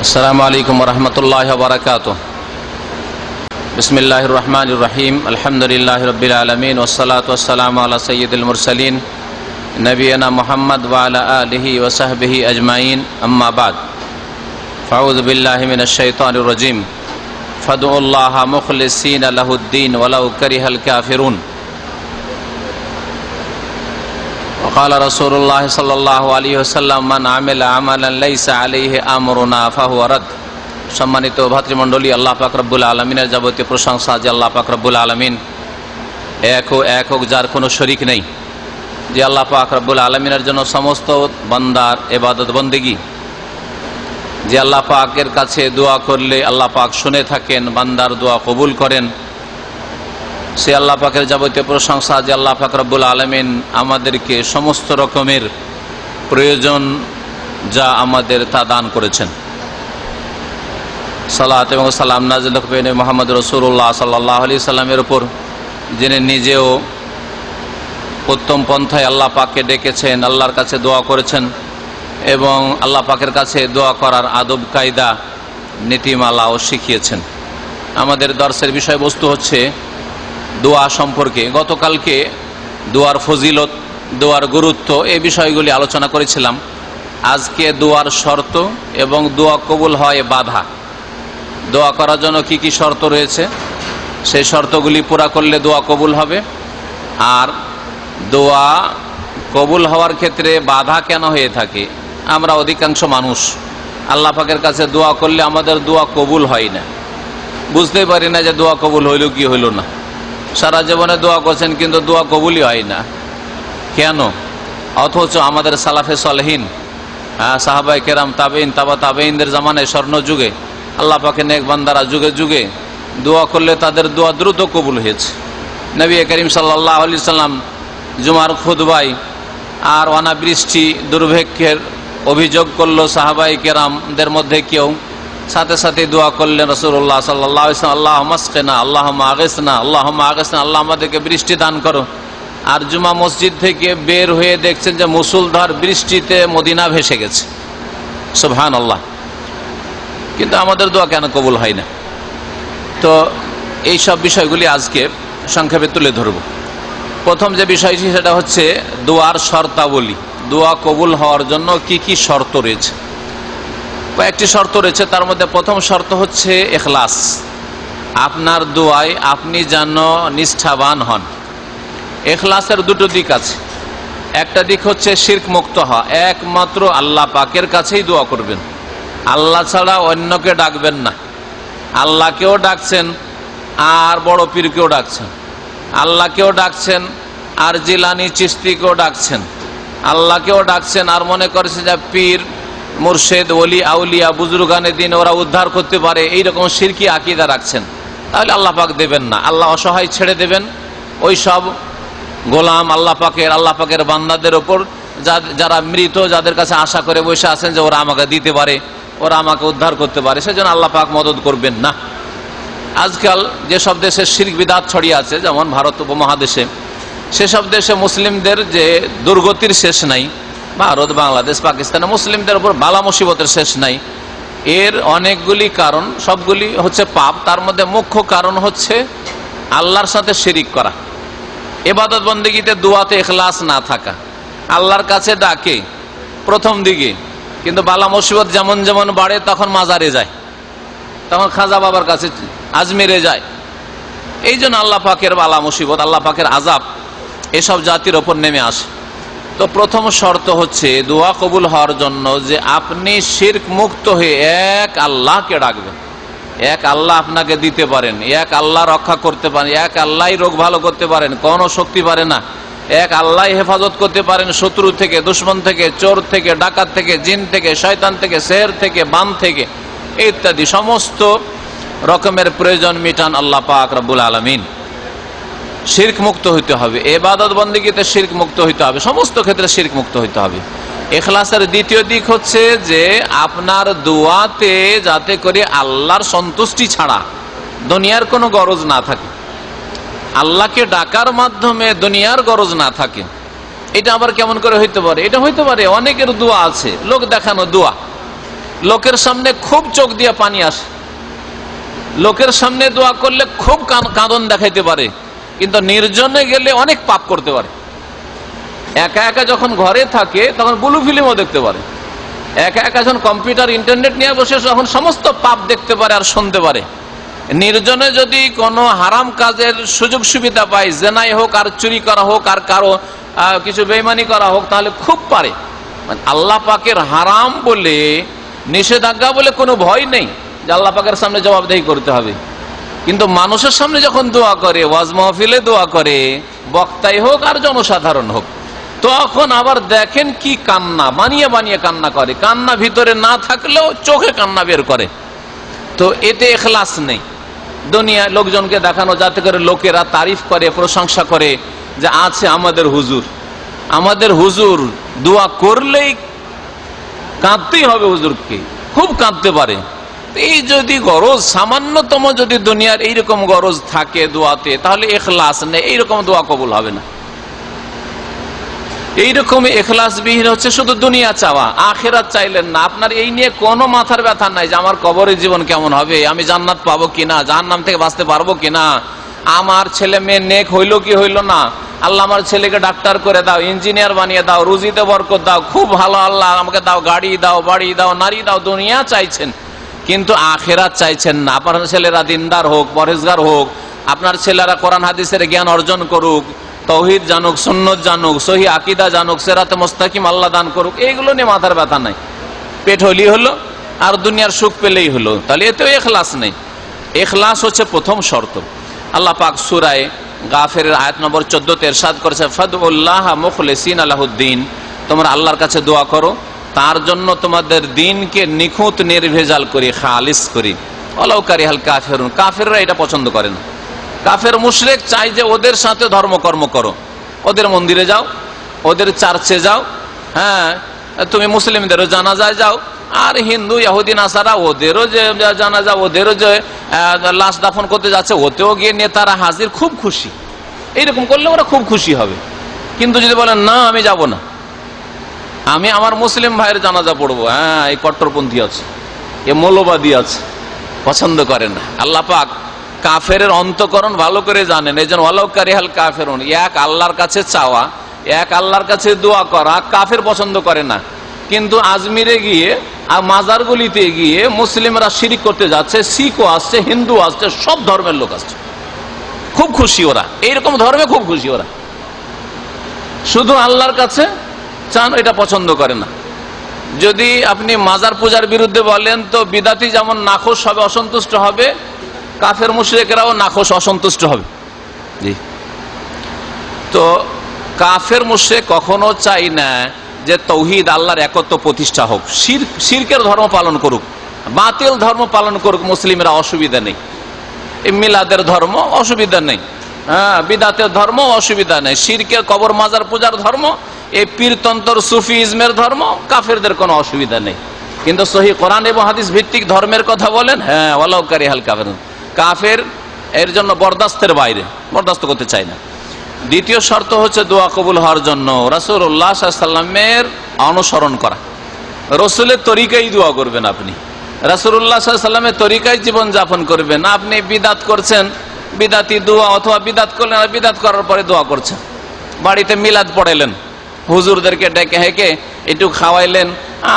আসসালামু আলাইকুম ওয়া রাহমাতুল্লাহি ওয়া বারাকাতুহু। বিসমিল্লাহির রহমানির রহিম। আলহামদুলিল্লাহি রাব্বিল আলামিন ওয়াস সালাতু ওয়াস সালামু আলা সাইয়্যিদিল মুরসালিন নবিয়িনা মুহাম্মদ ওয়া আলা আলিহি ওয়া সাহবিহি আজমাইন। আম্মা বাদ। ফাউযু বিল্লাহি মিনাশ শাইতানির রাজীম। ফাদউল্লাহা মুখলিসিনা লাহুদ-দীন ওয়ালাউ কারিহাল কাফিরুন। وقال رسول الله صلى الله عليه وسلم من عمل عملا ليس عليه امرنا فهو رد। সম্মানিত ভাতৃমণ্ডলী, আল্লাহ পাক রব্বুল আলামিনের যাবতীয় প্রশংসা যে আল্লাহ পাক রব্বুল আলামিন একক, যার কোনো শরীক নেই, যে আল্লাহ পাক রব্বুল আলামিনের জন্য সমস্ত বান্দার ইবাদত বন্দেগী, যে আল্লাহ পাকের কাছে দোয়া করলে আল্লাহ পাক শুনে থাকেন, বান্দার দোয়া কবুল করেন, সে আল্লাহ পাকের যাবতীয় প্রশংসা যে আল্লাহ পাক রব্বুল আলামিন আমাদেরকে সমস্ত রকমের প্রয়োজন যা আমাদের তা দান করেছেন। সালাত এবং সালাম নাযিল হোক মুহাম্মদ রাসূলুল্লাহ সাল্লাল্লাহু আলাইহি সাল্লামের উপর, যিনি নিজেও উত্তম পন্থায় আল্লাহ পাককে ডেকেছেন, আল্লাহর কাছে দোয়া করেছেন এবং আল্লাহ পাকের কাছে দোয়া করার আদব কায়দা নীতিমালাও শিখিয়েছেন। আমাদের দর্সের বিষয়বস্তু হচ্ছে দোয়া সম্পর্কে। গতকালকে দোয়ার ফজিলত, দোয়ার গুরুত্ব, এই বিষয়গুলি আলোচনা করেছিলাম। আজকে দোয়ার শর্ত এবং দোয়া কবুল হয় বাধা। দোয়া করার জন্য কি কি শর্ত রয়েছে, সেই শর্তগুলি পুরা করলে দোয়া কবুল হবে। আর দোয়া কবুল হওয়ার ক্ষেত্রে বাধা কেন হয়ে থাকে? আমরা অধিকাংশ মানুষ আল্লাহ পাকের কাছে দোয়া করলে আমাদের দোয়া কবুল হয় না, বুঝতেই পারি না যে দোয়া কবুল হইল কি হইল না। সারা জীবনে দোয়া করছেন কিন্তু দোয়া কবুলই হয় না কেন? অথচ আমাদের সালাফে সালেহিন, সাহাবায়ে কেরাম, তাবেঈন, তাবা তাবেঈনদের জামানায়, স্বর্ণ যুগে আল্লাহ পাকের নেক বান্দারা যুগে যুগে দোয়া করলে তাদের দোয়া দ্রুত কবুল হয়েছে। নবী করিম সাল্লাল্লাহু আলাইহি সাল্লাম জুমার খুতবায় আর অনাবৃষ্টি দুর্ভিক্ষের অভিযোগ করলো সাহাবায়ে কেরামদের মধ্যে কেউ, সাথে সাথে দোয়া করলেন রাসূলুল্লাহ সাল্লাল্লাহু আলাইহি ওয়াসাল্লাম, আল্লাহুম্মা আসকিনা, আল্লাহুম্মা আগিসনা, আল্লাহুম্মা আগিসনা, আল্লাহ আমাদেরকে বৃষ্টি দান করো। আর জুমা মসজিদ থেকে বের হয়ে দেখছেন যে মুষলধার বৃষ্টিতে মদিনা ভেসে গেছে। সুবহানাল্লাহ। কিন্তু আমাদের দোয়া কেন কবুল হয় না? তো এই সব বিষয়গুলি আজকে সংক্ষেপে তুলে ধরব। প্রথম যে বিষয়টি সেটা হচ্ছে দোয়ার শর্তাবলী। দোয়া কবুল হওয়ার জন্য কি কি শর্ত রয়েছে? কয়েকটি শর্ত রয়েছে। তার মধ্যে প্রথম শর্ত হচ্ছে ইখলাস। আপনার দোয়ায় আপনি যেন নিষ্ঠাবান হন। ইখলাসের দুটো দিক আছে। একটা দিক হচ্ছে শিরক মুক্ত হওয়া, একমাত্র আল্লাহ পাকের কাছেই দোয়া করবেন, আল্লাহ ছাড়া অন্যকে ডাকবেন না। আল্লাহকেও ডাকছেন আর বড় পীরকেও ডাকছেন, আল্লাহকেও ডাকছেন আর জিলানি চিশতিকেও ডাকছেন, আল্লাহকেও ডাকছেন আর মনে করছে যে পীর, মুর্শেদ, ওলি, আউলিয়া, বুজুর্গানে দিন ওরা উদ্ধার করতে পারে, এইরকম শিরকি আকীদা রাখছেন, তাহলে আল্লাহ পাক দেবেন না। আল্লাহ অসহায় ছেড়ে দেবেন ওই সব গোলাম আল্লাহ পাকের বান্দাদের ওপর, যারা মৃত, যাদের কাছে আশা করে বসে আছেন যে ওরা আমাকে দিতে পারে, ওরা আমাকে উদ্ধার করতে পারে, সেজন্য আল্লাহ পাক মদদ করবেন না। আজকাল যেসব দেশে শিরক বিদআত ছড়িয়ে আছে, যেমন ভারত উপমহাদেশে, সেসব দেশে মুসলিমদের যে দুর্গতির শেষ নাই, ভারত, বাংলাদেশ, পাকিস্তানে মুসলিমদের উপর বালা মুসিবতের শেষ নাই। এর অনেকগুলি কারণ, সবগুলি হচ্ছে পাপ। তার মধ্যে মুখ্য কারণ হচ্ছে আল্লাহর সাথে শিরিক করা, ইবাদত বন্দেগীতে দোয়াতে ইখলাস না থাকা। আল্লাহর কাছে ডাকে প্রথম দিকে, কিন্তু বালা মুসিবত যেমন যেমন বাড়ে তখন মাজারে যায়, তখন খাজা বাবার কাছে, আজমিরে যায়। এই জন্য আল্লাহ পাকের বালা মুসিবত, আল্লাহ পাকের আযাব এসব জাতির ওপর নেমে আসে। তো প্রথম শর্ত হচ্ছে দোয়া কবুল হওয়ার জন্য যে আপনি শিরক মুক্ত হয়ে এক আল্লাহকে ডাকবেন। এক আল্লাহ আপনাকে দিতে পারেন, এক আল্লাহ রক্ষা করতে পারেন, এক আল্লাহই রোগ ভালো করতে পারেন, কোনো শক্তি পারে না। এক আল্লাহই হেফাজত করতে পারেন শত্রু থেকে, দুশমন থেকে, চোর থেকে, ডাকাত থেকে, জিন থেকে, শয়তান থেকে, সেহর থেকে, বান থেকে ইত্যাদি সমস্ত রকমের প্রয়োজন মিটান আল্লাহ পাক রব্বুল আলামিন। শিরক মুক্ত হইতে হবে, ইবাদত বন্দেগীতে শিরক মুক্ত হইতে হবে, সমস্ত ক্ষেত্রে শিরক মুক্ত হইতে হবে। ইখলাসের দ্বিতীয় দিক হচ্ছে যে আপনার দোয়াতে যাতে করে আল্লাহর সন্তুষ্টি ছাড়া দুনিয়ার কোনো গরজ না থাকে, আল্লাহকে ডাকার মাধ্যমে দুনিয়ার গরজ না থাকে। এটা আবার কেমন করে হইতে পারে? এটা হইতে পারে অনেকের দোয়া আছে, লোক দেখানো দোয়া, লোকের সামনে খুব চোখ দিয়ে পানি আসে, লোকের সামনে দোয়া করলে খুব কাঁদন দেখাইতে পারে, কিন্তু নির্জনে গেলে অনেক পাপ করতে পারে। একা একা যখন ঘরে থাকে তখন ব্লু ফিল্মও দেখতে পারে, একা একা যখন কম্পিউটার ইন্টারনেট নিয়ে বসে তখন সমস্ত পাপ দেখতে পারে আর শুনতে পারে। নির্জনে যদি কোনো হারাম কাজের সুযোগ সুবিধা পায়, জেনাই হোক আর চুরি করা হোক আর কারো কিছু বেঈমানি করা হোক, তাহলে খুব পারে। মানে আল্লাহ পাকের হারাম বলে, নিষেধাজ্ঞা বলে কোনো ভয় নেই যে আল্লাহ পাকের সামনে জবাবদেহি করতে হবে। কিন্তু মানুষের সামনে যখন দোয়া করে, ওয়াজ মাহফিলে দোয়া করে, বক্তাই হোক আর জনসাধারণ হোক, তখন আবার দেখেন কি কান্না, বানিয়ে বানিয়ে কান্না করে, কান্না ভিতরে না থাকলেও চোখে কান্না বের করে। তো এতে ইখলাস নেই। দুনিয়া লোকজনকে দেখানো, যাতে করে লোকেরা তারিফ করে, প্রশংসা করে যে আছে আমাদের হুজুর, আমাদের হুজুর দোয়া করলেই কাঁদতেই হবে, হুজুরকে খুব কাঁদতে পারে। এই যদি গরজ, সামান্যতম যদি দুনিয়ার এইরকম গরজ থাকে দোয়াতে, তাহলে ইখলাস নেই, এইরকম দোয়া কবুল হবে না। এইরকম ইখলাসবিহীন হচ্ছে শুধু দুনিয়া চাওয়া, আখিরাত চাইলেন না। আপনার এই নিয়ে কোনো মাথার ব্যথা নাই যে আমার কবরের জীবন কেমন হবে, আমি জান্নাত পাবো কিনা, জাহান্নাম থেকে বাঁচতে পারবো কিনা, আমার ছেলে মেয়ে নেক হইলো কি হইলো না, আল্লাহ আমার ছেলেকে ডাক্তার করে দাও, ইঞ্জিনিয়ার বানিয়ে দাও, রুজিতে বরকত দাও, খুব ভালো আল্লাহ আমাকে দাও, গাড়ি দাও, বাড়ি দাও, নারী দাও। দুনিয়া চাইছেন কিন্তু আখিরাত চাইছেন না। আপনার ছেলেরা দিনদার হোক, পরহেজগার হোক, আপনার ছেলেরা কোরআন হাদিসের জ্ঞান অর্জন করুক, তাওহীদ জানুক, সুন্নত জানুক, সহিহ আকীদা জানুক, সিরাতে মুস্তাকিম আল্লাহ দান করুক, এইগুলো নিয়ে মাথার ব্যথা নাই। পেট হলেই হলো আর দুনিয়ার সুখ পেলেই হলো, তাহলে এতেও ইখলাস নেই। ইখলাস হচ্ছে প্রথম শর্ত। আল্লাহ পাক সূরা গাফিরের আয়াত নম্বর 14 ইরশাদ করেছে, ফাদউল্লাহ মুখলিসিনা লাহুদ্দিন, তোমরা আল্লাহর কাছে দোয়া করো তার জন্য তোমাদের দিনকে নিখুঁত নির্ভেজাল করি, খালিস করি। ওয়ালাউ কারিহাল কাফিরুন, কাফেররা এটা পছন্দ করে না। কাফের মুশরিক চাই যে ওদের সাথে ধর্মকর্ম করো, ওদের মন্দিরে যাও, ওদের চার্চে যাও, হ্যাঁ তুমি মুসলিমদেরও জানাজায় যাও, আর হিন্দু ইহুদি নাসারা ওদেরও যে জানাজা, ওদেরও যে লাশ দাফন করতে যাচ্ছে ওতেও গিয়ে নেতারা হাজির, খুব খুশি। এইরকম করলে ওরা খুব খুশি হবে। কিন্তু যদি বলেন না আমি যাব না, আমি আমার মুসলিম ভাইয়ের জানাজা পড়বো, হ্যাঁ এই কট্টরপন্থী আছে, এ মৌলবাদী আছে, পছন্দ করেন না। আল্লাহ পাক কাফের অন্তকরণ ভালো করে জানেন, এই জন্য ওয়ালাউ কারিহাল কাফিরুন, এক আল্লাহর কাছে চাওয়া, এক আল্লাহর কাছে দোয়া করা কাফের পছন্দ করে না। কিন্তু আজমিরে গিয়ে আর মাজারগুলিতে গিয়ে মুসলিমরা শিরিক করতে যাচ্ছে, শিখও আসছে, হিন্দু আসছে, সব ধর্মের লোক আসছে, খুব খুশি ওরা, এইরকম ধর্মে খুব খুশি ওরা। শুধু আল্লাহর কাছে চান এটা পছন্দ করে না। যদি আপনি মাজার পূজার বিরুদ্ধে বলেন তো বিদাতি যেমন নাখোশ হবে, অসন্তুষ্ট হবে, কাফের মুশরিকরাও নাখোশ, অসন্তুষ্ট হবে। জি, তো কাফের মুশরিক কখনো চাই না যে তৌহিদ আল্লাহর একত্ব প্রতিষ্ঠা হোক, শিরকের ধর্ম পালন করুক, বাতিল ধর্ম পালন করুক, মুসলিমরা অসুবিধা নেই। মিলাদের ধর্ম অসুবিধা নেই, হ্যাঁ বিদাতের ধর্ম অসুবিধা নেই, শিরকের কবর মাজার পূজার ধর্ম, এই পীরতন্ত্র সুফি ইজমের ধর্ম, কাফেরদের কোনো অসুবিধা নেই। কিন্তু সহিহ কোরআন এবং হাদিস ভিত্তিক ধর্মের কথা বলেন, হ্যাঁ ওয়ালাউ কারিহাল কাফিরুন, কাফের এর জন্য বরদাস্তের বাইরে, বরদাস্ত করতে চায় না। দ্বিতীয় শর্ত হচ্ছে দোয়া কবুল হওয়ার জন্য রাসূলুল্লাহ সাল্লাল্লাহু আলাইহি ওয়াসাল্লামের অনুসরণ করা, রসুলের তরিকায় দোয়া করবেন। আপনি রাসূলুল্লাহ সাল্লাল্লাহু আলাইহি ওয়াসাল্লামের তরিকায় জীবন যাপন করবেন। আপনি বিদাত করছেন, বিদাতি দোয়া, অথবা বিদাত করলেন আর বিদাত করার পরে দোয়া করছেন, বাড়িতে মিলাদ পড়াইলেন, হুজুরদেরকে ডেকে হেঁকে একটু খাওয়াইলেন,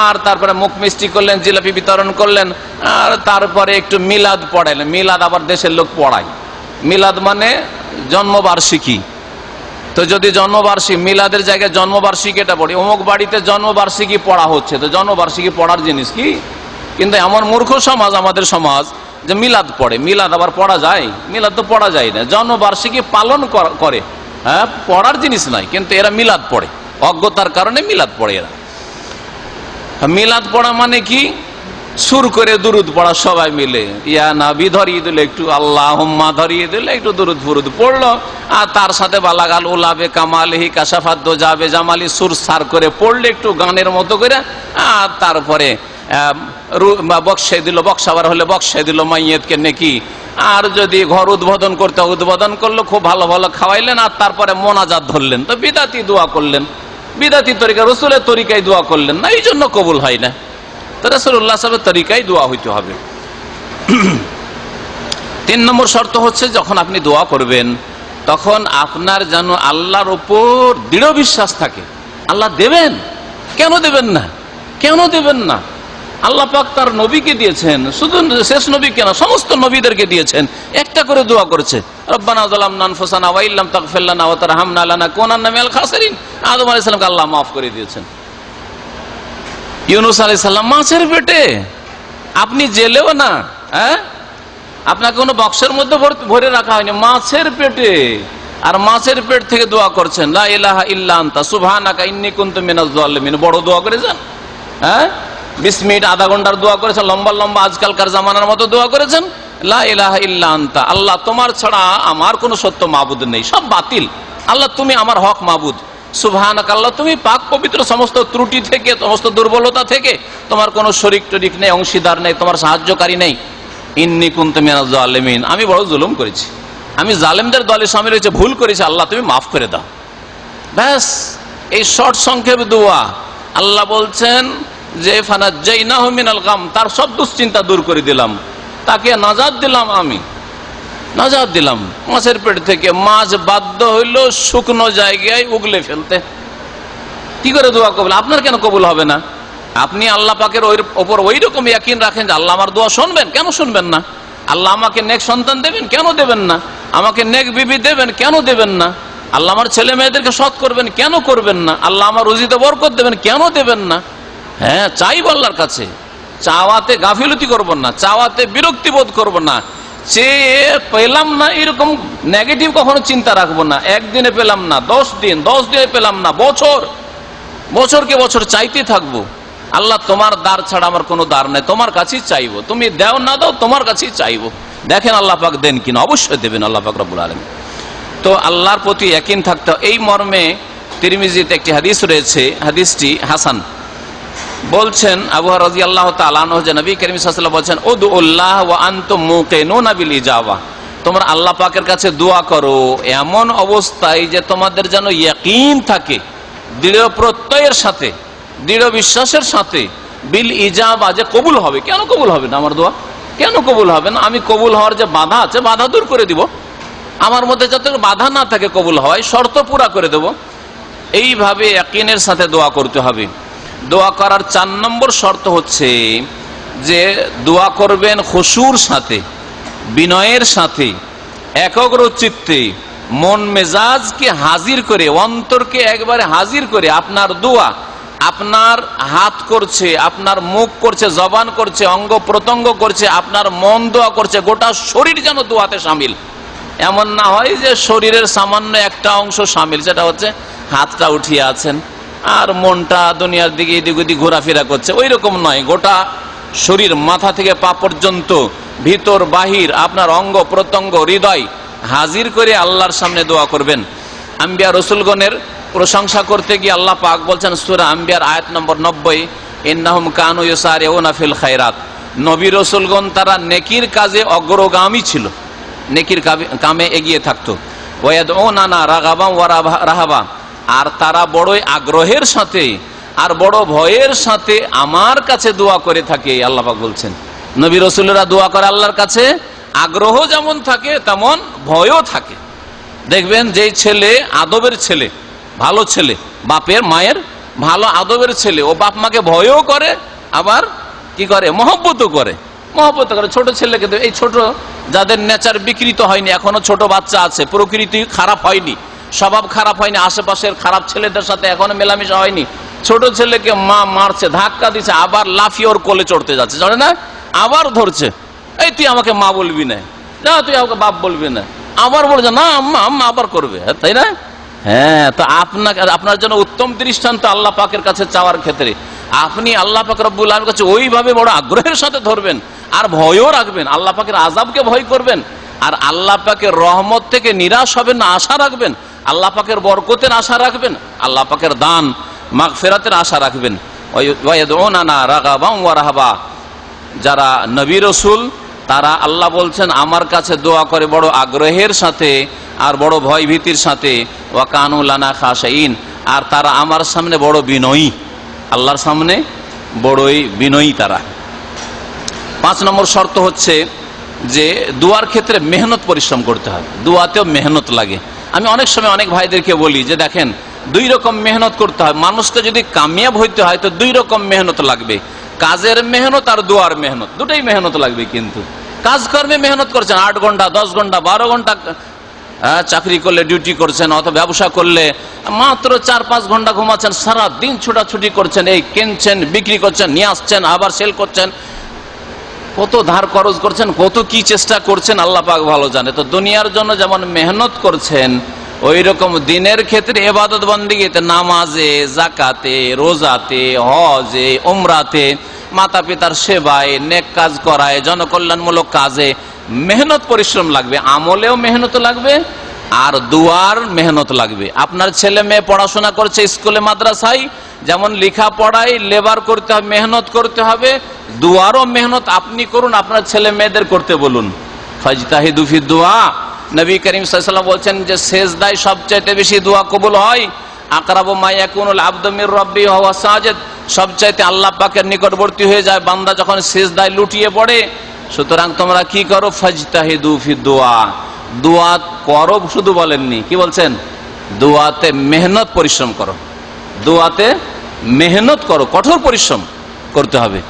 আর তারপরে মুখ মিষ্টি করলেন, জিলাপি বিতরণ করলেন, আর তারপরে একটু মিলাদ পড়াইলেন। মিলাদ আবার দেশের লোক পড়ায়, মিলাদ মানে জন্মবার্ষিকী। তো যদি জন্মবার্ষিকী, মিলাদের জায়গায় জন্মবার্ষিকী এটা পড়ি, অমুক বাড়িতে জন্মবার্ষিকী পড়া হচ্ছে, তো জন্মবার্ষিকী পড়ার জিনিস কি? কিন্তু এমন মূর্খ সমাজ আমাদের সমাজ যে মিলাদ পড়ে, মিলাদ আবার পড়া যায়? মিলাদ তো পড়া যায় না, জন্মবার্ষিকী পালন করে, হ্যাঁ পড়ার জিনিস নাই, কিন্তু এরা মিলাদ পড়ে, অজ্ঞতার কারণে মিলাদ পড়ে এরা। মিলাদ পড়া মানে কি? সুর করে দুরুদ পড়া, সবাই মিলে ইয়া নবী ধরিয়ে দিল একটু, আল্লাহুম্মা ধরিয়ে দিল একটু, দুরুদ ফুরুদ পড়লো, আর তার সাথে বালাগাল উলাবে কামালহি কাশাফাত দোজাবে জামালি সুর সার করে পড়লে একটু গানের মতো করে, আর তারপরে বক্সাই দিল, বক্সাবার হলে বক্সাই দিল মাইয়েতকে নেকি, আর যদি ঘর উদ্বোধন করতে উদ্বোধন করলো, খুব ভালো ভালো খাওয়াইলেন, আর তারপরে মোনাজাত ধরলেন, তো বিদাতি দোয়া করলেন, বিদাতি তরিকা, রসুলের তরিকায় দোয়া করলেন না, এই জন্য কবুল হয় না। তো রাসূলুল্লাহ সাল্লাল্লাহু আলাইহি তরিকায় দোয়া হইতে হবে। 3 নম্বর শর্ত হচ্ছে, যখন আপনি দোয়া করবেন তখন আপনার যেন আল্লাহর উপর দৃঢ় বিশ্বাস থাকে। আল্লাহ দেবেন, কেন দেবেন না, কেন দেবেন না? আল্লাহ পাক তার নবীকে দিয়েছেন, শুধু শেষ নবী কেন, সমস্ত নবীদেরকে দিয়েছেন। একটা করে দোয়া করেছে, রব্বানা যালামনা আনফুসানা ওয়া ইল্লাম তাগফির লানা ওয়া তারহামনা লানাকুনান্না মিনাল খাসিরিন। আদম আলাইহিস সালামকে আল্লাহ মাফ করে দিয়েছেন। ইউনূস আলাইহিস সালাম মাছের পেটে, আপনি জেলেও না, আপনাকে কোনো বক্সের মধ্যে ভরে রাখা হয়নি, মাছের পেটে, আর মাছের পেট থেকে দোয়া করছেন, লা ইলাহা ইল্লা আনতা সুবহানাকা ইন্নী কুনতু মিনাজ জালিমিন। বড় দোয়া করেছেন, 20 মিনিট আধা ঘন্টার দোয়া করেছেন, লম্বা লম্বা আজকালকার জামানার মতো দোয়া করেছেন। লা ইলাহা ইল্লা আনতা, আল্লাহ তোমার ছাড়া আমার কোনো সত্য মাবুদ নেই, সব বাতিল, আল্লাহ তুমি আমার হক মাবুদ। সুবহানাকা, আল্লাহ তুমি পাক পবিত্র সমস্ত ত্রুটি থেকে, সমস্ত দুর্বলতা থেকে, তোমার কোনো শরিক টরিক নেই, অংশীদার নেই, তোমার সাহায্যকারী নেই। ইন্নী কুনতু মিনাজ জালিমিন, আমি বড় জুলুম করেছি, আমি জালেমদের দলে শামিল হয়েছে, ভুল করেছি, আল্লাহ তুমি মাফ করে দাও। ব্যাস, এই শর্ট সংক্ষেপ দোয়া। আল্লাহ বলছেন যে ফানাজ্জাইনাহু মিনাল গাম, তার সব দুশ্চিন্তা দূর করে দিলাম, তাকে নাজাত দিলাম, আমি নাজাত দিলাম মাছের পেট থেকে। মাছ বাধ্য হইল শুকনো জায়গায় উগলে ফেলতে। কি করে দোয়া কবুল? আপনার কেন কবুল হবে না? আপনি আল্লাহ পাকের ওপর ওই রকম ইয়াকিন রাখেন যে আল্লাহ আমার দোয়া শুনবেন, কেন শুনবেন না? আল্লাহ আমাকে নেক সন্তান দেবেন, কেন দেবেন না? আমাকে নেক বিবি দেবেন, কেন দেবেন না? আল্লাহ আমার ছেলে মেয়েদেরকে সৎ করবেন, কেন করবেন না? আল্লাহ আমার রুজিতে বরকত দেবেন, কেন দেবেন না? হ্যাঁ, চাইব আল্লাহর কাছে, চাওয়াতে গাফিলতি করব না, চাওয়াতে বিরক্তি বোধ করব না, চেয়ে পেলাম না এরকম নেগেটিভ কখনো চিন্তা রাখবো না। একদিনে পেলাম না, 10 দিন, 10 দিনে পেলাম না, বছরকে বছর চাইতে থাকবো। আল্লাহ তোমার দ্বার ছাড়া আমার কোনো দ্বার নেই, তোমার কাছেই চাইবো, তুমি দাও না দাও তোমার কাছেই চাইবো। দেখেন আল্লাহ পাক দেন কিনা, অবশ্যই দেবেন আল্লাহ পাক রব্বুল আলামিন। তো আল্লাহর প্রতি ইয়াকিন থাকতে, এই মর্মে তিরমিজিতে একটি হাদিস রয়েছে, হাদিসটি হাসান। বলছেন আবু হুরায়রা রাদিয়াল্লাহু তাআলা আনহু যে নবী করিম সাল্লাল্লাহু আলাইহি ওয়াসাল্লাম বলেছেন, উদুল্লাহ ওয়া আনতুম মুকিনুনা বিল ইজাবা, তোমরা আল্লাহ পাকের কাছে দোয়া করো এমন অবস্থায় যে তোমাদের যেন ইয়াকিন থাকে, দৃঢ় প্রত্যয়ের সাথে, দৃঢ় বিশ্বাসের সাথে, বিল ইজাবা, যে কবুল হবে। কেন কবুল হবে না আমার দোয়া? কেন কবুল হবে না? আমি কবুল হওয়ার যে বাধা আছে, বাধা দূর করে দিব। আমার মধ্যে যাতে বাধা না থাকে কবুল হয়, শর্ত পুরা করে দেব। এইভাবে ইয়াকিনের সাথে দোয়া করতে হবে। দোয়া করার 4 নম্বর শর্ত হচ্ছে যে দোয়া করবেন খুশুর সাথে, বিনয়ের সাথে, একাগ্র চিত্তে, মন মেজাজকে হাজির করে, অন্তরকে একবারে হাজির করে। আপনার দোয়া, আপনার হাত করছে, আপনার মুখ করছে, জবান করছে, অঙ্গ প্রত্যঙ্গ করছে, আপনার মন দোয়া করছে, গোটা শরীর যেন দোয়াতে শামিল। এমন না হয় যে শরীরের সামান্য একটা অংশ শামিল, সেটা হচ্ছে হাতটা উঠিয়ে আছেন আর মনটা দুনিয়ার দিকে এদিক ওদিক ঘোরাফেরা করছে, ওই রকম নয়। গোটা শরীর, মাথা থেকে পা পর্যন্ত, ভিতর বাহির, আপনার অঙ্গ প্রত্যঙ্গ, হৃদয় হাজির করে আল্লাহর সামনে দোয়া করবেন। আম্বিয়া রসুলগণের প্রশংসা করতে গিয়ে আল্লাহ পাক বলছেন সূরা আম্বিয়ার আয়াত নম্বর 90, ইন্নাহুম কানু ইউসারিউনা ফিল খায়রাত, নবী রসুলগণ তারা নেকির কাজে অগ্রগামী ছিল, নেকির কামে এগিয়ে থাকতো। ওয়ায়াদউনানা রাগাবাম ওয়া রাহাবা, আর তারা বড়ই আগ্রহের সাথে আর বড় ভয়ের সাথে আমার কাছে দোয়া করে থাকে। আল্লাহ পাক বলছেন নবী রাসূলরা দোয়া করে আল্লাহর কাছে, আগ্রহ যেমন থাকে তেমন ভয়ও থাকে। দেখবেন যেই ছেলে আদবের ছেলে, ভালো ছেলে, বাপের মায়ের ভালো আদবের ছেলে, ও বাপ মাকে ভয়ও করে, আবার কি করে, মহব্বতও করে। ছোট ছেলেকে, এই ছোট যাদের নেচার বিকৃত হয়নি, এখনো ছোট বাচ্চা আছে, প্রকৃতি খারাপ হয়নি, স্বভাব খারাপ হয়নি, আশেপাশের খারাপ ছেলেদের সাথে এখনো মেলামেশা হয়নি, ছোট ছেলেকে মা মারছে, ধাক্কা দিচ্ছে, আবার লাফিয়ে ওর কোলে চড়তে যাচ্ছে, জানে না, আবার ধরছে, এই তুই আমাকে মা বলবি না, না তুই আমাকে বাপ বলবি না, আবার বলছে না আম্মা, আম্মা আবার করবে, তাই না? হ্যাঁ, তো আপনার জন্য উত্তম দৃষ্টান্ত আল্লাহ পাকের কাছে চাওয়ার ক্ষেত্রে আপনি আল্লাহ পাক রব্বুল আলামিনের কাছে ওইভাবে বড় আগ্রহের সাথে ধরবেন, আর ভয়ও রাখবেন, আল্লাহ পাকের আযাবকে ভয় করবেন, আর আল্লাহ পাকের রহমত থেকে নিরাশ হবেন না, আশা রাখবেন, আল্লাহ পাকের বরকতের আশা রাখবেন, আল্লাহ পাকের দান মাগফিরাতের আশা রাখবেন। ওয়ায়াদউনানা রাগাবাম ওয়া রাহাবা, যারা নবী রাসূল তারা আল্লাহ বলছেন আমার কাছে দোয়া করে বড় আগ্রহের সাথে আর বড় ভয় ভীতির সাথে। ওয়া কানু লানা খাশিঈন, আর তারা আমার সামনে বড় বিনয়ী, আল্লাহর সামনে বড়ই বিনয়ী তারা। 5 নম্বর শর্ত হচ্ছে যে দোয়ার ক্ষেত্রে মেহনত পরিশ্রম করতে হবে, দোয়াতেও মেহনত লাগে। আমি অনেক সময় অনেক ভাইদেরকে বলি যে দেখেন 2 রকম মেহনত করতে হয়, মানুষকে যদি কামিয়াব হইতে হয় তো 2 রকম মেহনত লাগবে, কাজের মেহনত আর দোয়ার মেহনত, দুটোই মেহনত লাগবে। কিন্তু কাজকর্মে মেহনত করছেন 8 ঘন্টা 10 ঘন্টা 12 ঘন্টা চাকরি করলে, ডিউটি করছেন অথবা ব্যবসা করলে মাত্র 4-5 ঘন্টা ঘুমাচ্ছেন, সারা দিন ছোটাছুটি করছেন, এই কিনছেন বিক্রি করছেন নিয়ে আসছেন আবার সেল করছেন, কত ধার খরচ করছেন, কত কি চেষ্টা করছেন আল্লাহ পাক ভালো জানে। তো দুনিয়ার জন্য যেমন মেহনত করছেন ওই রকম দিনের ক্ষেত্রে ইবাদত বন্দেগীতে, নামাজে, যাকাতে, রোজাতে, হজে, উমরাতে, মাতা পিতার সেবায়, নেক কাজ করায়, জনকল্যাণমূলক কাজে মেহনত পরিশ্রম লাগবে, আমলেও মেহনত লাগবে আর দুয়ার মেহনত লাগবে। আপনার ছেলে মেয়ে পড়াশোনা করছে স্কুলে মাদ্রাসায়, যেমন লেখা পড়ায় লেবার করতে হবে, মেহনত করতে হবে, দুয়ারও মেহনত আপনি করুন, আপনার ছেলে মেয়েদের করতে বলুন। ফাজতাহিদু ফি দুআ, নবী করিম সাল্লাল্লাহু আলাইহি ওয়াসাল্লাম বলছেন যে সেজদায় সবচাইতে বেশি দোয়া কবুল হয়। আকরাবু মা ইয়াকুনুল আবদু মির রাব্বি ওয়া হুয়া সাজিদ, সবচাইতে আল্লাহ পাকের নিকটবর্তী হয়ে যায় বান্দা যখন সেজদায় লুটিয়ে পড়ে। সুতরাং তোমরা কি করো? ফাজতাহিদু ফি দুআ, দোয়া করো শুধু বলেননি, কি বলছেন? দোয়াতে মেহনত পরিশ্রম করো, দোয়াতে মেহনত করো, কঠোর পরিশ্রম করতে হবে।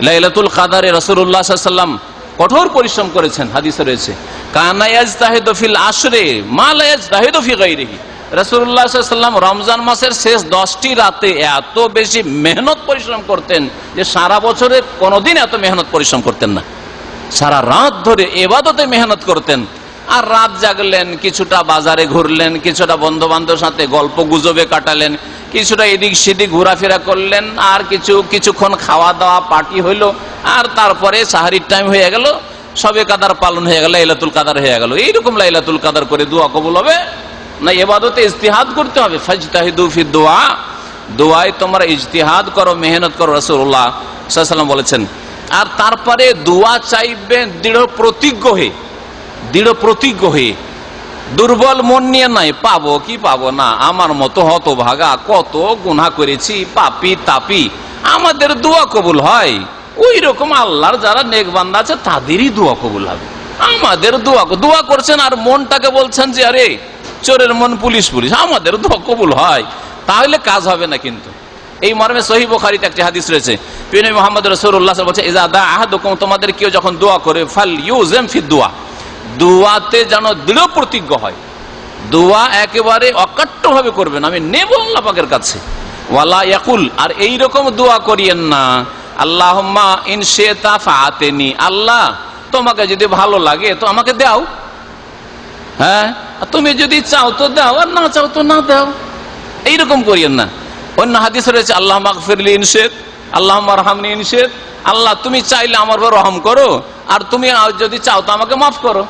লাইলাতুল কদরে রাসূলুল্লাহ সাল্লাল্লাহু আলাইহি ওয়াসাল্লাম কঠোর পরিশ্রম করেছেন, হাদিসে রয়েছে কানা ইয়াজতাহিদু ফিল আশরে মা লা ইয়াজতাহিদু ফি গায়রিহি। রাসূলুল্লাহ সাল্লাল্লাহু আলাইহি ওয়াসাল্লাম রমজান মাসের শেষ 10টি রাতে এত বেশি মেহনত পরিশ্রম করতেন যে সারা বছরে কোনোদিন এত মেহনত পরিশ্রম করতেন না। সারা রাত ধরে ইবাদতে মেহনত করতেন, আর রাত জাগলেন, কিছুটা বাজারে ঘুরলেন, কিছুটা বন্ধু বান্ধবের সাথে গল্প গুজবে কাটালেন, কিছুটা এদিক সেদিক ঘোরাফেরা করলেন, আর কিছুক্ষণ খাওয়া দাওয়া পার্টি হইলো, আর তারপরে সাহারির টাইম হয়ে গেল, সবে কাদার পালন হয়ে গেল, লাইলাতুল কদর হয়ে গেল। এইরকম লাইলাতুল কদর করে দোয়া কবুল হবে না? ইবাদতে ইজতিহাদ করতে হবে। ফাজতাহিদু ফি দুআ, দোয়ায় তোমরা ইজতিহাদ করো, মেহনত করো, রাসূলুল্লাহ সাল্লাল্লাহু আলাইহি ওয়াসাল্লাম বলেছেন। আর তারপরে দোয়া চাইবেন দৃঢ় প্রতিজ্ঞ হয়ে, দুর্বল মন নিয়ে নাই, পাবো কি পাবো না, আমার মতো হতভাগা, কত গুনাহ করেছি, পাপী তাপী, আমাদের দোয়া কবুল হয় ওই রকম আল্লাহর যারা নেক বান্দা আছে তাদেরই দোয়া কবুল হবে। আমাদের দোয়া করছেন আর মনটাকে বলছেন যে আরে চোরের মন পুলিশ, আমাদের দোয়া কবুল হয়, তাহলে কাজ হবে না। কিন্তু এই মর্মে সহিহ বুখারীতে একটি হাদিস রয়েছে, নবী মুহাম্মদ রাসূলুল্লাহ সাল্লাল্লাহু আলাইহি ওয়াসাল্লাম বলেছে ইজা দা আহাদুকুম, তোমাদের কেউ যখন দোয়া করে, ফাল ইউজাম ফি দুআ, দোয়াতে যেন দৃঢ় প্রতিজ্ঞ হয়, দোয়া একেবারে অকাট্য ভাবে করবেন, আমি নেব আল্লাহ পাকের কাছে। ওয়ালা ইয়াকুল, আর এই রকম দোয়া করিয়েন না আল্লাহুম্মা ইন শি'তা ফাআতিনি, আল্লাহ তোমাকে যদি ভালো লাগে তো আমাকে দাও, হ্যাঁ তুমি যদি চাও তো দাও, আর না চাও তো না দাও, এইরকম করিয়েন না। অন্য হাদিসে রয়েছে আল্লাহুম্মা আগফিরলি ইন শি'ত, আল্লাহুম্মা আরহামনি ইন শি'ত, আল্লাহ তুমি চাইলে আমার উপর রহম করো, আর তুমি যদি চাও তো আমাকে মাফ করো।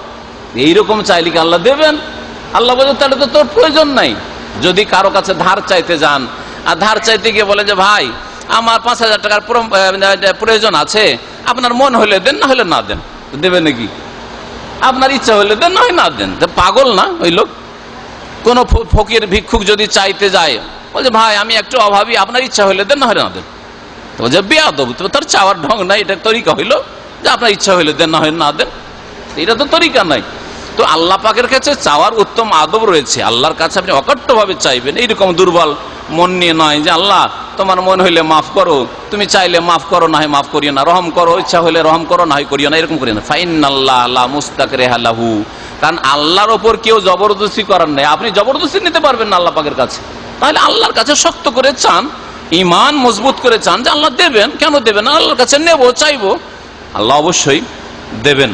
এইরকম চাইলে কি আল্লাহ দেবেন? আল্লাহ বলে তাহলে তো তোর প্রয়োজন নাই। যদি কারো কাছে ধার চাইতে যান, আর ধার চাইতে গিয়ে বলে যে ভাই আমার 5,000 টাকার প্রয়োজন আছে, আপনার মন হলে দেন, না হলে না দেন, দেবে নাকি? আপনার ইচ্ছা হলে দেন, না হয় না দেন। পাগল না ওই লোক? কোন ফকির ভিক্ষুক যদি চাইতে যায়, বলছে ভাই আমি একটু অভাবী, আপনার ইচ্ছা হলে দেন, না হলে না দেন, তো বলছে বেয়াদব, তার চাওয়ার ঢং নাই, এটা তরিকা হইলো যে আপনার ইচ্ছা হইলে দেন, না হয় না দেন, এটা তো তরিকা নাই। তো আল্লাহ পাকের কাছে চাওয়ার উত্তম আদব রয়েছে, আল্লাহর কাছে আপনি অকাট্য ভাবে চাইবেন, এইরকম দুর্বল মন নিয়ে নয় যে আল্লাহ তোমার মন হইলে মাফ করো, তুমি চাইলে মাফ করো, না হয় মাফ করিও না, রহম করো, ইচ্ছা হইলে রহম করো, না হয় করিও না, এরকম করিও না। ফাইনাল্লাহ লা মুস্তাকরিহা লাহু, কারণ আল্লাহর ওপর কেউ জবরদস্তি করার নাই, আপনি জবরদস্তি নিতে পারবেন না আল্লাহ পাকের কাছে। তাহলে আল্লাহর কাছে শক্ত করে চান, ইমান মজবুত করে চান যে আল্লাহ দেবেন, কেন দেবেন না, আল্লাহর কাছে নেবো, চাইবো, আল্লাহ অবশ্যই দেবেন।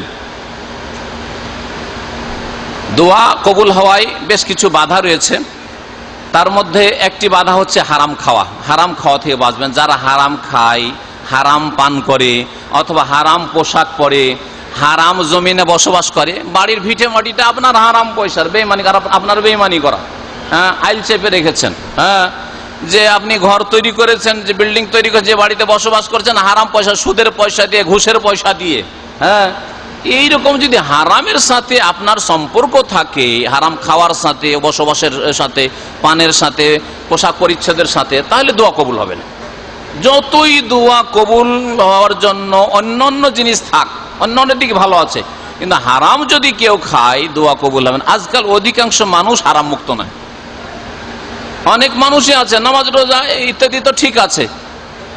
দোয়া কবুল হওয়ায় বেশ কিছু বাধা রয়েছে, তার মধ্যে একটি বাধা হচ্ছে হারাম খাওয়া। হারাম খাওয়া থেকে বাঁচবেন। যারা হারাম খায়, হারাম পান করে, অথবা হারাম পোশাক পরে, হারাম জমিনে বসবাস করে, বাড়ির ভিটে মাটিটা আপনার হারাম পয়সার, বেইমানি করা, আপনার বেইমানি করা, হ্যাঁ আইল চেপে রেখেছেন, হ্যাঁ যে আপনি ঘর তৈরি করেছেন, যে বিল্ডিং তৈরি করে যে বাড়িতে বসবাস করছেন হারাম পয়সা, সুদের পয়সা দিয়ে, ঘুষের পয়সা দিয়ে, হ্যাঁ এইরকম যদি হারামের সাথে আপনার সম্পর্ক থাকে, হারাম খাওয়ার সাথে, বসবাসের সাথে, পানের সাথে, পোশাক পরিচ্ছদের সাথে, তাহলে দোয়া কবুল হবে না। যতই দোয়া কবুল হওয়ার জন্য অন্যান্য জিনিস থাক, অন্যান্য দিকে ভালো আছে, কিন্তু হারাম যদি কেউ খায় দোয়া কবুল হবে না। আজকাল অধিকাংশ মানুষ হারাম মুক্ত নয়। অনেক মানুষই আছে নামাজ রোজা ইত্যাদি তো ঠিক আছে,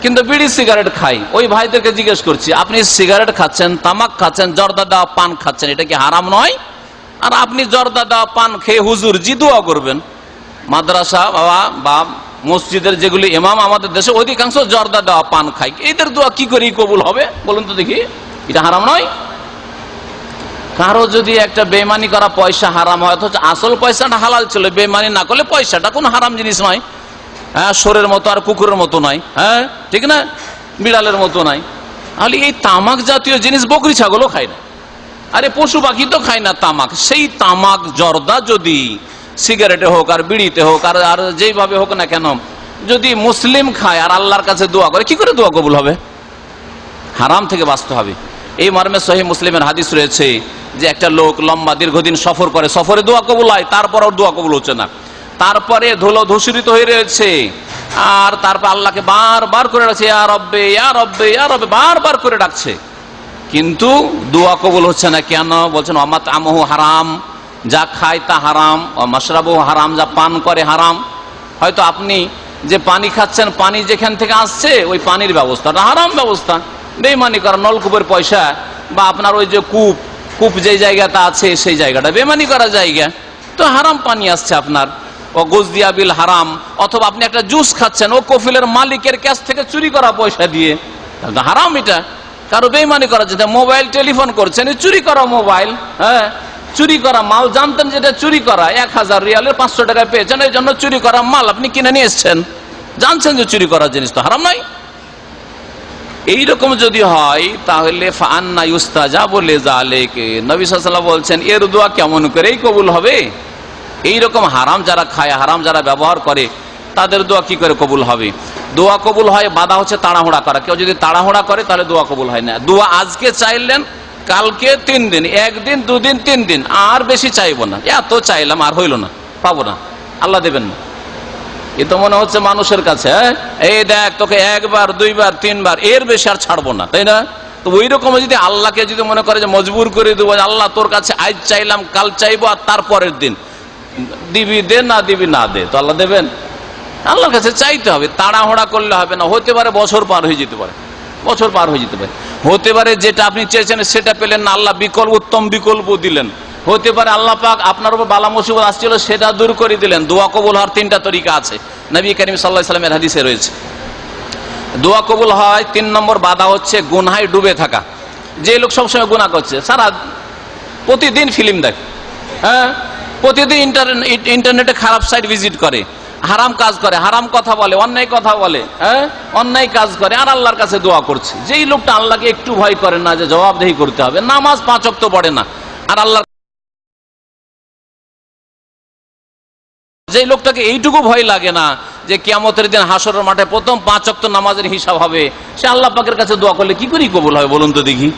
কিন্তু বিড়ি সিগারেট খাই। ওই ভাইদেরকে জিজ্ঞেস করছি, আপনি সিগারেট খাচ্ছেন, তামাক খাচ্ছেন, জর্দা দেওয়া পান খাচ্ছেন, এটা কি হারাম নয়? আর আপনি জর্দা দেওয়া পান খেয়ে হুজুর জি দোয়া করবেন। মাদ্রাসা বা মসজিদের যেগুলি ইমাম আমাদের দেশে অধিকাংশ জর্দা দেওয়া পান খায়, এদের দোয়া কি করে কবুল হবে বলুন তো দেখি? এটা হারাম নয়? কারো যদি একটা বেমানি করা পয়সা হারাম হয়, অথচ আসল পয়সাটা হালাল ছিল, বেমানি না করলে পয়সাটা কোনো হারাম জিনিস নয়। হ্যাঁ, সোরের মতো আর কুকুরের মতো নয়, হ্যাঁ ঠিক না, বিড়ালের মতো নয়। তাহলে এই তামাক জাতীয় জিনিস বকরি ছাগলও খায় না, আরে পশু পাখি তো খায় না তামাক। সেই তামাক জর্দা যদি সিগারেটে হোক আর বিড়িতে হোক আর যেইভাবে হোক না কেন, যদি মুসলিম খায় আর আল্লাহর কাছে দোয়া করে, কি করে দোয়া কবুল হবে? হারাম থেকে বাঁচতে হবে। এই মর্মে সহিহ মুসলিমের হাদিস রয়েছে যে একটা লোক লম্বা দীর্ঘদিন সফর করে, সফরে দোয়া কবুল হয়, তারপরও দোয়া কবুল হচ্ছে না, তারপরে ধুলো ধূসরিত হয়ে রয়েছে, আর তারপর আল্লাহকে বারবার করে ডাকছে, ইয়া রব্বে ইয়া রব্বে ইয়া রব্বে, বারবার করে ডাকছে, কিন্তু দোয়া কবুল হচ্ছে না। কেন? বলছেন অমাত আমহু হারাম, যা খায় তা হারাম, মাশরাবু হারাম, যা পান করে হারাম। হয়তো আপনি যে পানি খাচ্ছেন, পানি যেখান থেকে আসছে ওই পানির ব্যবস্থাটা হারাম ব্যবস্থা, বেইমানি করা, নলকূপের পয়সা বা আপনার ওই যে কূপ যে জায়গাটা আছে সেই জায়গাটা বেইমানি করা জায়গা, তো হারাম পানি আসছে আপনার। ও গুজদিয়া বিল হারাম, অথবা আপনি একটা জুস খাচ্ছেন, ও কফিলের মালিকের কাছ থেকে চুরি করা পয়সা দিয়ে, হারাম এটা। কারো বেইমানি করা যেটা, মোবাইল টেলিফোন করছেন, চুরি করা মোবাইল, হ্যাঁ চুরি করা মাল, জানতেন যেটা চুরি করা, 1000 রিয়ালের 500 টাকায় পেয়েছেন, এই জন্য চুরি করা মাল আপনি কিনে নিয়ে এসছেন, জানছেন যে চুরি করার জিনিস, তো হারাম নয়? এইরকম যদি হয় তাহলে ফান্না ইউস্তাজাবু লিযালিকা, নবী সাল্লাল্লাহু আলাইহি ওয়াসাল্লাম বলছেন এর দোয়া কেমন করেই কবুল হবে? এইরকম হারাম যারা খায়, হারাম যারা ব্যবহার করে, তাদের দোয়া কি করে কবুল হবে? দোয়া কবুল হয়, বাধা হচ্ছে তাড়াহুড়া করা। কেউ যদি তাড়াহুড়া করে তাহলে দোয়া কবুল হয় না। দোয়া আজকে চাইলেন, কালকে 3 দিন, 1 দিন 2 দিন 3 দিন, আর বেশি চাইবো না, এত চাইলাম আর হইল না, পাবো না, আল্লাহ দেবেন না। এ তো মনে হচ্ছে মানুষের কাছে, এই দেখ তোকে 1 বার 2 বার 3 বার, এর বেশি আর ছাড়বো না, তাই না? তো ওই রকম যদি আল্লাহকে যদি মনে করে যে মজবুর করে দেবো, আল্লাহ তোর কাছে আজ চাইলাম কাল চাইবো আর তারপরের দিন দিবি দে, না দিবি না দে, তো আল্লাহ দেবেন? আল্লাহর কাছে চাইতে হবে, তাড়াহুড়া করলে হবে না। হতে পারে বছর পার হয়ে যেতে পারে, বছর পার হয়ে যেতে পারে, হতে পারে যেটা আপনি চেয়েছেন সেটা পেলেন না, আল্লাহ উত্তম বিকল্প দিলেন। হতে পারে আল্লাহ পাক আপনার উপর বালা মুসিবত আসছিল, সেটা দূর করে দিলেন। দোয়া কবুল হওয়ার 3টা তরিকা আছে, নবী করিম সাল্লাল্লাহু আলাইহি ওয়াসাল্লামের হাদিসে রয়েছে। দোয়া কবুল হয় 3 নম্বর বাধা হচ্ছে গুনাহে ডুবে থাকা। যে লোক সবসময় গুনাহ করছে, সারা প্রতিদিন ফিল্ম দেখে, হ্যাঁ প্রতিদিন ইন্টারনেটে খারাপ সাইট ভিজিট করে, হারাম কাজ করে, হারাম কথা বলে, অন্যায় কথা বলে, হ্যাঁ অন্যায় কাজ করে, আর আল্লাহর কাছে দোয়া করছে। যেই লোকটা আল্লাহকে একটু ভয় করে না যে জবাবদেহি করতে হবে, নামাজ 5 ওয়াক্ত পড়ে না, আর আল্লাহ, যে লোকটাকে এইটুকু ভয় লাগে না যে কিয়ামতের দিন হাসরের মাঠে প্রথম 5 ওয়াক্ত নামাজের হিসাব হবে, সে আল্লাহ পাকের কাছে দোয়া করলে কি করে কবুল হবে বলুন তো দেখি?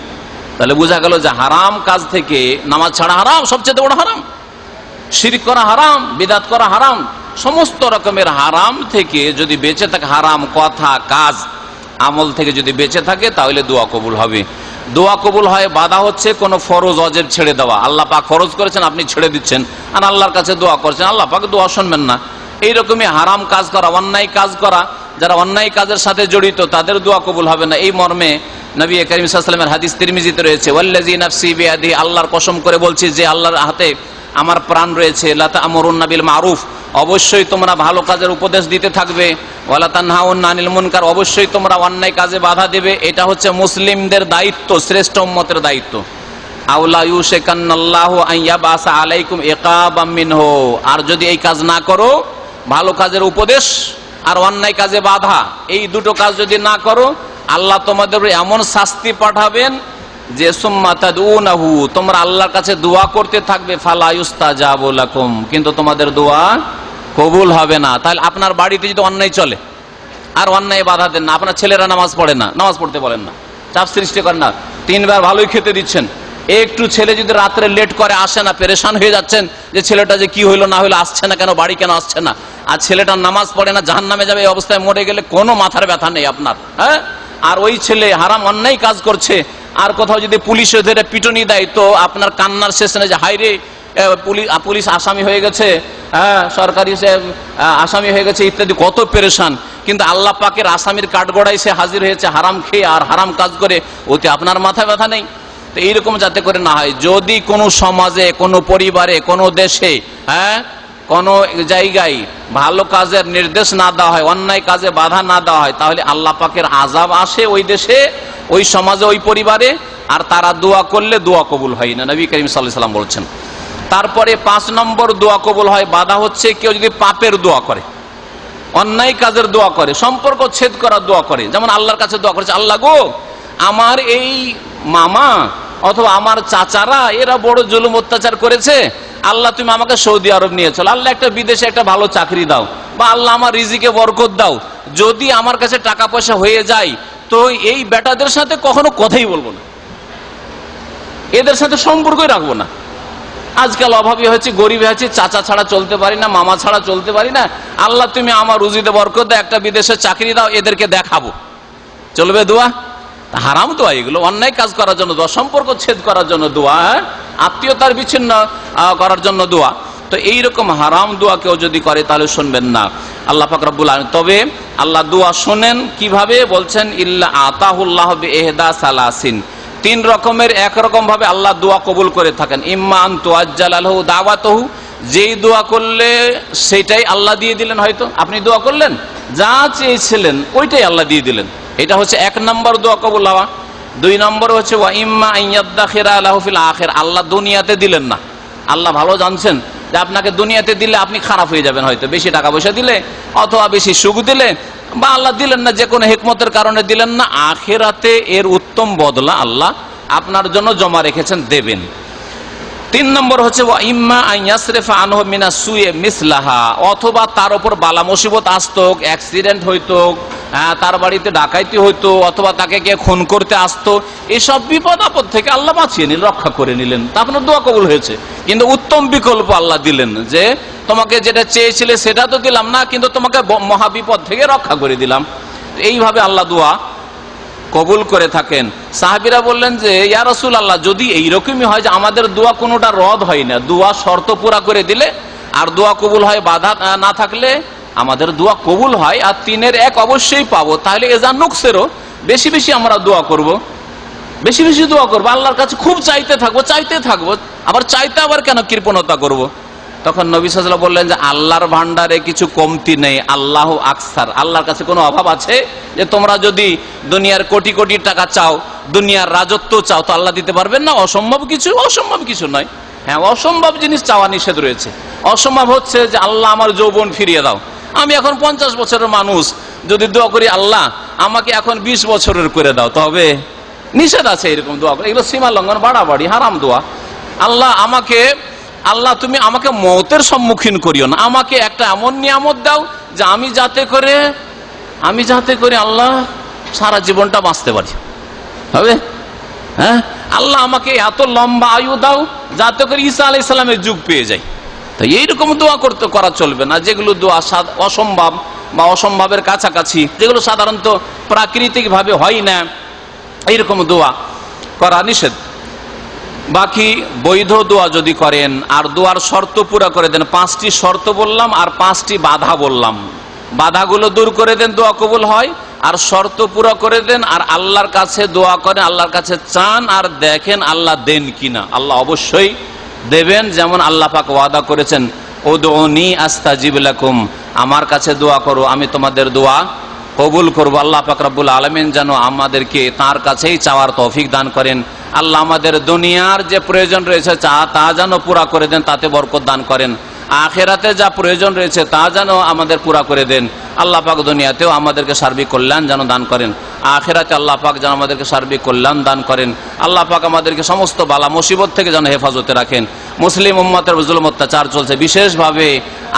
তাহলে বোঝা গেল যে হারাম কাজ থেকে, নামাজ ছাড়া হারাম, সবচেয়ে বড় হারাম, শিরক করা হারাম, বিদআত করা হারাম, সমস্ত রকমের হারাম থেকে যদি বেঁচে থাকে, হারাম কথা কাজ আমল থেকে যদি বেঁচে থাকে, তাহলে দোয়া কবুল হবে। দোয়া কবুল হয় বাধা হচ্ছে কোন ফরজ অজেব ছেড়ে দেওয়া। আল্লাহ পাক ফরজ করেছেন, আপনি ছেড়ে দিচ্ছেন, আর আল্লাহর কাছে দোয়া করছেন, আল্লাহ পাক দোয়া শুনবেন না। এইরকমই হারাম কাজ করা, অন্যায় কাজ করা, যারা অন্যায় কাজের সাথে জড়িত তাদের দোয়া কবুল হবে না। এই মর্মে নবী করিম সাল্লাল্লাহু আলাইহি ওয়াসাল্লামের হাদিস তিরমিজিতে রয়েছে, ওয়াল্লাযী নাফসি বিয়াদিহি, আল্লাহর কসম করে বলছি যে আল্লাহর হাতে আমার প্রাণ রয়েছে, লা তা'মুরুন্না বিল মারুফ, অবশ্যই তোমরা ভালো কাজের উপদেশ দিতে থাকবে, ওয়ালা তানহাউন্না আনিল মুনকার, অবশ্যই তোমরা অন্যায় কাজে বাধা দেবে। এটা হচ্ছে মুসলিমদের দায়িত্ব, শ্রেষ্ঠ উম্মতের দায়িত্ব। আউলা ইউশিকান্নাল্লাহু আন ইয়াবাসা আলাইকুম ইকাবাম মিনহু, আর যদি এই কাজ না করো, ভালো কাজের উপদেশ আর অন্যায় কাজে বাধা, এই দুটো কাজ যদি না করো, আল্লাহ তোমাদের এমন শাস্তি পাঠাবেন যে সুম্মা তাদউনাহু, তোমরা আল্লাহর কাছে দোয়া করতে থাকবে, ফালা ইউস্তাজাবু লাকুম, কিন্তু তোমাদের দোয়া কবুল হবে না। তাহলে আপনার বাড়িতে যদি অন্যায় চলে আর অন্যায় বাধা দেন না, আপনার ছেলেরা নামাজ পড়ে না, নামাজ পড়তে বলেন না, চাপ সৃষ্টি করেন না, 3 বার ভালোই খেতে দিচ্ছেন, একটু ছেলে যদি রাত্রে লেট করে আসে না, পেরেশান হয়ে যাচ্ছেন যে ছেলেটা যে কি হইলো না হইলো, আসছে না কেন, বাড়ি কেন আসছে না, আর ছেলেটা নামাজ পড়ে না, জাহান্নামে যাবে, এই অবস্থায় মরে গেলে কোনো মাথার ব্যথা নেই আপনার। হ্যাঁ, আর ওই ছেলে হারাম অন্যায় কাজ করছে, আর কোথাও যদি পুলিশে ধরে পিটুনি দেয় তো আপনার কান্নার শেষ নেই যে হায়রে পুলিশ আসামি হয়ে গেছে, হ্যাঁ সরকারি আসামি হয়ে গেছে ইত্যাদি, কত পেরেশান। কিন্তু আল্লাহ পাকের আসামির কাঠগড়ায় সে হাজির হয়েছে হারাম খেয়ে আর হারাম কাজ করে, ওতে আপনার মাথা ব্যথা নেই। তো এইরকম যাতে করে না হয়। যদি কোনো সমাজে, কোনো পরিবারে, কোনো দেশে, হ্যাঁ কোনো জায়গায় ভালো কাজের নির্দেশ না দেওয়া হয়, অন্যায় কাজে বাধা না দেওয়া হয়, তাহলে আল্লাহ পাকের আযাব আসে ওই দেশে, ওই সমাজে, ওই পরিবারে, আর তারা দোয়া করলে দোয়া কবুল হয় না, নবী করিম সাল্লাল্লাহু আলাইহি ওয়াসাল্লাম বলছেন। তারপরে 5 নম্বর দোয়া কবুল হয় বাধা হচ্ছে কেউ যদি পাপের দোয়া করে, অন্যায় কাজের দোয়া করে, সম্পর্ক ছেদ করার দোয়া করে। যেমন আল্লাহর কাছে দোয়া করেছে, আল্লাহ গো আমার এই মামা অথবা আমার চাচারা এরা বড় জুলুম অত্যাচার করেছে, আল্লাহ তুমি আমাকে সৌদি আরব নিয়ে চলো, আল্লাহ একটা বিদেশে একটা ভালো চাকরি দাও, বা আল্লাহ আমার রিজিকে বরকত দাও। যদি আমার কাছে টাকা পয়সা হয়ে যায় তো এই বেটাদের সাথে কখনো কথাই বলবো না, এদের সাথে সম্পর্কই রাখবো না। আজকাল অভাবী হয়েছে, গরিব হয়েছে, চাচা ছাড়া চলতে পারি না, মামা ছাড়া চলতে পারি না, আল্লাহ তুমি আমার রুজিতে বরকত দাও, একটা বিদেশে চাকরি দাও, এদেরকে দেখাবো। চলবে দোয়া? হারাম দোয়া এগুলো, অন্যায় কাজ করার জন্য দোয়া, সম্পর্ক ছেদ করার জন্য দোয়া, আত্মীয়তার বিচ্ছিন্ন করার জন্য দোয়া। তো এইরকম হারাম দোয়া কেউ যদি করে তাহলে শুনবেন না আল্লাহ পাক রব্বুল আলামিন। তবে আল্লাহ দোয়া শোনেন কিভাবে বলছেন, ইল্লা আতাহুল্লাহ বিইহদা সালাসিন, 3 রকমের একরকম ভাবে আল্লাহ দোয়া কবুল করে থাকেন। ইম্মা আন তুআজ্জালা লাহু দাওয়াতুহু, যেই দোয়া করলে সেটাই আল্লাহ দিয়ে দিলেন, হয়তো আপনি দোয়া করলেন যা চেয়েছিলেন ওইটাই আল্লাহ দিয়ে দিলেন, এটা হচ্ছে 1 নম্বর দোয়া কবুল হওয়া। 2 নম্বর হচ্ছে ওয়া ইম্মা আইয়াদাখিরা লাহু ফিল আখির, আল্লাহ দুনিয়াতে দিলেন না, আল্লাহ ভালো জানছেন যে আপনাকে দুনিয়াতে দিলে আপনি খারাপ হয়ে যাবেন, হয়তো বেশি টাকা পয়সা দিলে অথবা বেশি সুখ দিলে, বা আল্লাহ দিলেন না যে কোনো হিকমতের কারণে দিলেন না, আখিরাতে এর উত্তম বদলা আল্লাহ আপনার জন্য জমা রেখেছেন, দেবেন। 3 নম্বর হচ্ছে ওয়া ইম্মা আইয়াসরিফা আনহু মিনাস সুই মিসলাহা, অথবা তার উপর বালা মুসিবত আসতো, অ্যাক্সিডেন্ট হইতো, তার বাড়িতে ডাকাইতি হইতো, অথবা তাকে কে খুন করতে আসতো, এসব বিপদ আপদ থেকে আল্লাহ বাঁচিয়ে নিলেন, রক্ষা করে নিলেন, তা আপনার দোয়া কবুল হয়েছে। কিন্তু উত্তম বিকল্প আল্লাহ দিলেন, যে তোমাকে যেটা চেয়েছিলে সেটা তো দিলাম না, কিন্তু তোমাকে মহাবিপদ থেকে রক্ষা করে দিলাম। এইভাবে আল্লাহ দোয়া কবুল করে থাকেন। সাহাবীরা বললেন যে ইয়া রাসূলুল্লাহ, যদি এইরকমই হয় যে আমাদের দোয়া কোনোটা রদ হয় না, দোয়া শর্ত পুরা করে দিলে আর দোয়া কবুল হয়, বাধা না থাকলে আমাদের দোয়া কবুল হয়, আর 3-এর 1 অবশ্যই পাবো, তাহলে এজা নুকসেরও বেশি বেশি আমরা দোয়া করব, বেশি বেশি দোয়া করবো, আল্লাহর কাছে খুব চাইতে থাকবো, আবার চাইতে আবার কেন কৃপণতা করব। তখন নবী সাল্লাল্লাহু আলাইহি ওয়াসাল্লাম বললেন যে আল্লাহর ভান্ডারে কিছু কমতি নেই, আল্লাহ আকসার, আল্লাহর কাছে কোনো অভাব আছে যে তোমরা যদি দুনিয়ার কোটি কোটি টাকা চাও, দুনিয়ার রাজত্ব চাও, তো আল্লাহ দিতে পারবেন না? অসম্ভব কিছু নয়। হ্যাঁ, অসম্ভব জিনিস চাওয়া নিষেধ রয়েছে। অসম্ভব হচ্ছে যে আল্লাহ আমার যৌবন ফিরিয়ে দাও, আমি এখন 50 বছরের মানুষ, যদি দোয়া করি আল্লাহ আমাকে এখন 20 বছরের করে দাও, তবে নিষেধ আছে এরকম দোয়া করে, এগুলো সীমা লঙ্ঘন, বাড়াবাড়ি, হারাম দোয়া। আল্লাহ তুমি আমাকে মওতের সম্মুখীন করিও না, আমাকে একটা এমন নিয়ামত দাও যে আমি যাতে করে আল্লাহ সারা জীবনটা বাঁচতে পারি, হবে? হ্যাঁ, আল্লাহ আমাকে এত লম্বা আয়ু দাও যাতে করে ঈসা আলাইহিস সালামের যুগ পেয়ে যায়। তো এইরকম দোয়া করা চলবে না, যেগুলো দোয়া অসম্ভব বা অসম্ভবের কাছাকাছি, যেগুলো সাধারণত প্রাকৃতিক ভাবে হয় না, এইরকম দোয়া করা নিষেধ। বাকি বৈধ দোয়া যদি করেন আর দোয়ার শর্ত পুরা করে দেন, 5টি শর্ত বললাম আর 5টি বাধা বললাম, বাধাগুলো দূর করে দেন, দোয়া কবুল হয়। আর শর্ত পুরা করে দেন, আর আল্লাহর কাছে দোয়া করেন, আল্লাহর কাছে চান, আর দেখেন আল্লাহ দেন কিনা। আল্লাহ অবশ্যই দেবেন, যেমন আল্লাহ পাক ওয়াদা করেছেন, উদউনি আস্তাজিব লাকুম, আমার কাছে দোয়া করো আমি তোমাদের দোয়া কবুল করব। আল্লাহ পাক রব্বুল আলামিন যেন আমাদেরকে তার কাছেই চাওয়ার তৌফিক দান করেন। আল্লাহ আমাদের দুনিয়ার যে প্রয়োজন রয়েছে তা যেন পুরা করে দেন, তাতে বরকত দান করেন। আখিরাতে যা প্রয়োজন রয়েছে তা যেন আমাদের পুরা করে দেন। আল্লাহ পাক দুনিয়াতেও আমাদেরকে সার্বিক কল্যাণ যেন দান করেন, আখিরাতে আল্লাহ পাক যেন আমাদেরকে সার্বিক কল্যাণ দান করেন। আল্লাহ পাক আমাদেরকে সমস্ত বালা মুসিবত থেকে যেন হেফাজতে রাখেন। মুসলিম উম্মতের জুলুম অত্যাচার চলছে, বিশেষভাবে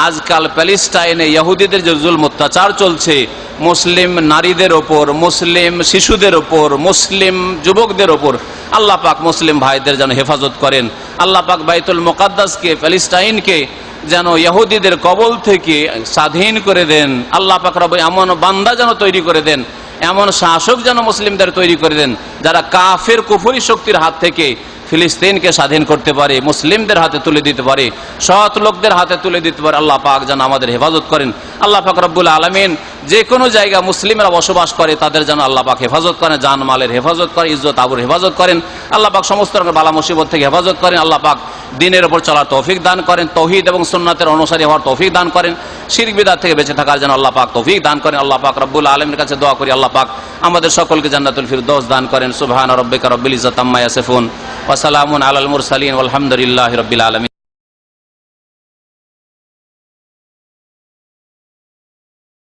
আজকাল প্যালেস্টাইনে ইহুদিদের যে জুলুম অত্যাচার চলছে, মুসলিম নারীদের ওপর, মুসলিম শিশুদের ওপর, মুসলিম যুবকদের ওপর আল্লাহ পাক মুসলিম ভাইদের যেন হেফাজত করেন। আল্লাহ পাক বাইতুল মুকাদ্দাসকে, প্যালেস্টাইনকে যেন ইহুদিদের কবল থেকে স্বাধীন করে দেন। আল্লাহ পাক রব এমন বান্দা যেন তৈরি করে দেন, এমন শাসক যেন মুসলিমদের তৈরি করে দেন যারা কাফের কুফরি শক্তির হাত থেকে ফিলিস্তিনকে স্বাধীন করতে পারে, মুসলিমদের হাতে তুলে দিতে পারে, সৎ লোকদের হাতে তুলে দিতে পারে। আল্লাহ পাক যেন আমাদের হেফাজত করেন। আল্লাহ পাক রব্বুল আলামিন যে কোনো জায়গা মুসলিমরা বসবাস করে তাদের যেন আল্লাহ পাক হেফাজত করেন, জানমালের হেফাজত করেন, ইজ্জত আবুর হেফাজত করেন। আল্লাহ পাক সমস্ত রকমের বালা মুসিবত থেকে হেফাজত করেন। আল্লাহ পাক দ্বীনের উপর চলার তৌফিক দান করেন, তৌহিদ এবং সুন্নাতের অনুসারী হওয়ার তৌফিক দান করেন, শিরক বিদআত থেকে বেঁচে থাকার জন্য আল্লাহ পাক তৌফিক দান করেন। আল্লাহ পাক রব্বুল আলামিনের কাছে দোয়া করি আল্লাহ পাক আমাদের সকলকে জান্নাতুল ফিরদৌস দান করেন। সুবহান রাব্বিকা রব্বিল ইজ্জাতি আম্মা ইয়াসিফুন ওয়া সালামুন আলাল মুরসালিন ওয়ালহামদুলিল্লাহি রাব্বিল আলামিন।